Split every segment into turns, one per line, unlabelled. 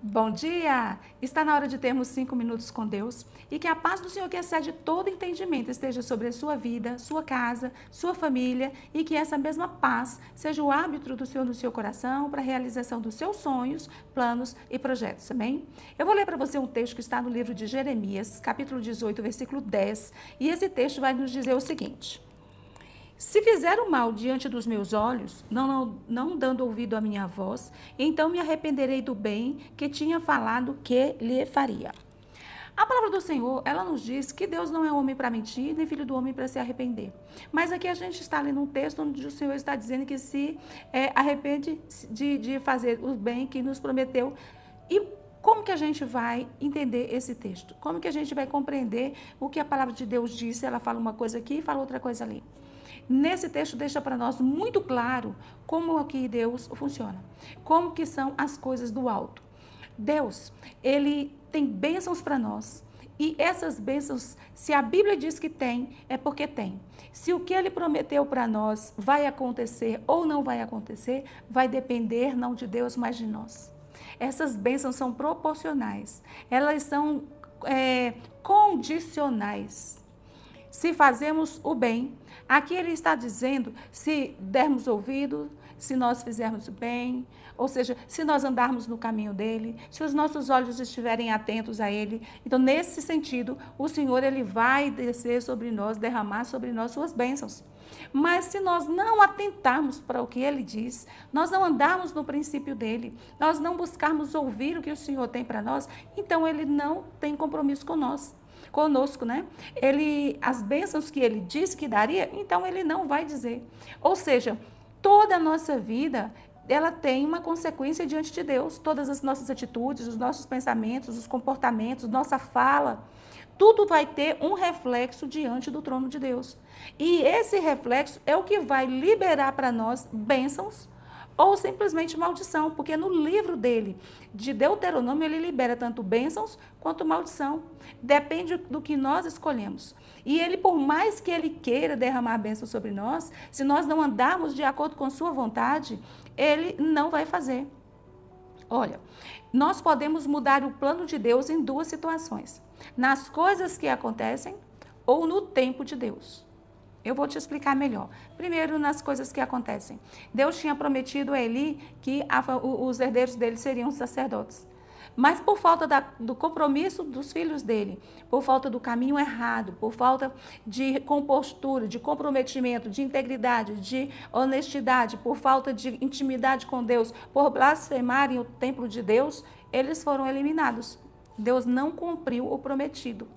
Bom dia! Está na hora de termos 5 minutos com Deus e que a paz do Senhor, que excede todo entendimento, esteja sobre a sua vida, sua casa, sua família e que essa mesma paz seja o árbitro do Senhor no seu coração para a realização dos seus sonhos, planos e projetos, amém? Eu vou ler para você um texto que está no livro de Jeremias, capítulo 18, versículo 10, e esse texto vai nos dizer o seguinte: se fizer o mal diante dos meus olhos, não dando ouvido à minha voz, então me arrependerei do bem que tinha falado que lhe faria. A palavra do Senhor, ela nos diz que Deus não é homem para mentir, nem filho do homem para se arrepender. Mas aqui a gente está lendo um texto onde o Senhor está dizendo que se arrepende de fazer o bem que nos prometeu. E como que a gente vai entender esse texto? Como que a gente vai compreender o que a palavra de Deus disse? Ela fala uma coisa aqui e fala outra coisa ali. Nesse texto deixa para nós muito claro como aqui Deus funciona, como que são as coisas do alto. Deus, ele tem bênçãos para nós e essas bênçãos, se a Bíblia diz que tem, é porque tem. Se o que ele prometeu para nós vai acontecer ou não vai acontecer, vai depender não de Deus, mas de nós. Essas bênçãos são proporcionais, elas são condicionais. Se fazemos o bem, aqui ele está dizendo, se dermos ouvido, se nós fizermos o bem, ou seja, se nós andarmos no caminho dele, se os nossos olhos estiverem atentos a ele. Então, nesse sentido, o Senhor, ele vai descer sobre nós, derramar sobre nós suas bênçãos. Mas se nós não atentarmos para o que ele diz, nós não andarmos no princípio dele, nós não buscarmos ouvir o que o Senhor tem para nós, então ele não tem compromisso conosco, né? As bênçãos que ele disse que daria, então ele não vai dizer. Ou seja, toda a nossa vida, ela tem uma consequência diante de Deus. Todas as nossas atitudes, os nossos pensamentos, os comportamentos, nossa fala, tudo vai ter um reflexo diante do trono de Deus. E esse reflexo é o que vai liberar para nós bênçãos ou simplesmente maldição, porque no livro dele, de Deuteronômio, ele libera tanto bênçãos quanto maldição. Depende do que nós escolhemos. E ele, por mais que ele queira derramar bênção sobre nós, se nós não andarmos de acordo com sua vontade, ele não vai fazer. Olha, nós podemos mudar o plano de Deus em duas situações: nas coisas que acontecem ou no tempo de Deus. Eu vou te explicar melhor. Primeiro, nas coisas que acontecem. Deus tinha prometido a Eli que os herdeiros dele seriam sacerdotes. Mas por falta do compromisso dos filhos dele, por falta do caminho errado, por falta de compostura, de comprometimento, de integridade, de honestidade, por falta de intimidade com Deus, por blasfemarem o templo de Deus, eles foram eliminados. Deus não cumpriu o prometido.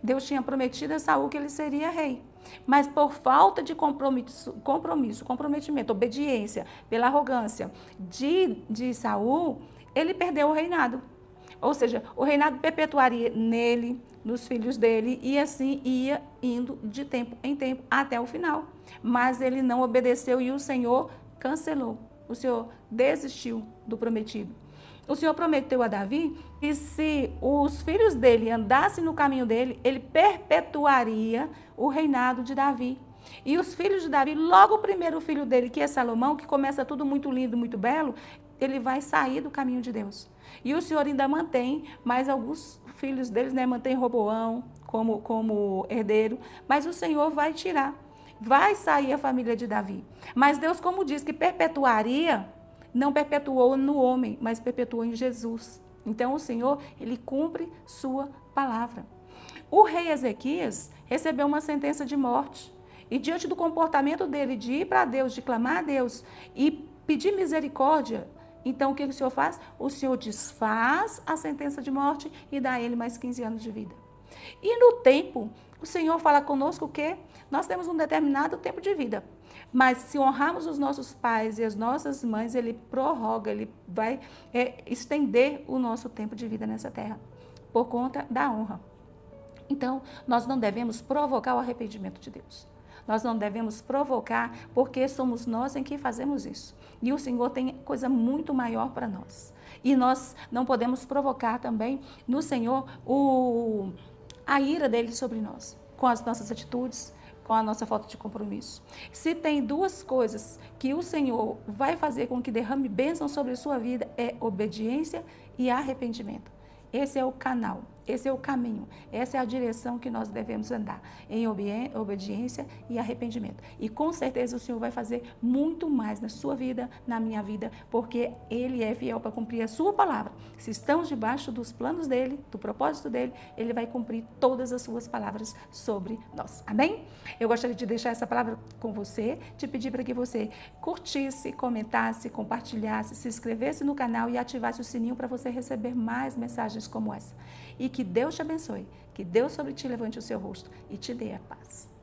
Deus tinha prometido a Saul que ele seria rei. Mas por falta de comprometimento, obediência, pela arrogância de Saul, ele perdeu o reinado. Ou seja, o reinado perpetuaria nele, nos filhos dele, e assim ia indo de tempo em tempo até o final. Mas ele não obedeceu e o Senhor cancelou. O Senhor desistiu do prometido. O Senhor prometeu a Davi que se os filhos dele andassem no caminho dele, ele perpetuaria o reinado de Davi. E os filhos de Davi, logo o primeiro filho dele, que é Salomão, que começa tudo muito lindo, muito belo, ele vai sair do caminho de Deus. E o Senhor ainda mantém, mas alguns filhos deles, né, mantém Roboão como herdeiro, mas o Senhor vai tirar. Vai sair a família de Davi. Mas Deus, como diz que perpetuaria, não perpetuou no homem, mas perpetuou em Jesus. Então, o Senhor, ele cumpre sua palavra. O rei Ezequias recebeu uma sentença de morte. E diante do comportamento dele de ir para Deus, de clamar a Deus e pedir misericórdia, então o que o Senhor faz? O Senhor desfaz a sentença de morte e dá a ele mais 15 anos de vida. E no tempo, o Senhor fala conosco que nós temos um determinado tempo de vida. Mas se honrarmos os nossos pais e as nossas mães, ele prorroga, ele vai estender o nosso tempo de vida nessa terra, por conta da honra. Então, nós não devemos provocar o arrependimento de Deus. Nós não devemos provocar, porque somos nós em que fazemos isso. E o Senhor tem coisa muito maior para nós. E nós não podemos provocar também no Senhor a ira dele sobre nós, com as nossas atitudes, com a nossa falta de compromisso. Se tem duas coisas que o Senhor vai fazer com que derrame bênção sobre a sua vida, é obediência e arrependimento. Esse é o canal, esse é o caminho, essa é a direção que nós devemos andar, em obediência e arrependimento. E com certeza o Senhor vai fazer muito mais na sua vida, na minha vida, porque Ele é fiel para cumprir a sua palavra. Se estamos debaixo dos planos dEle, do propósito dEle, Ele vai cumprir todas as suas palavras sobre nós. Amém? Eu gostaria de deixar essa palavra com você, te pedir para que você curtisse, comentasse, compartilhasse, se inscrevesse no canal e ativasse o sininho para você receber mais mensagens como essa. E que Deus te abençoe, que Deus sobre ti levante o seu rosto e te dê a paz.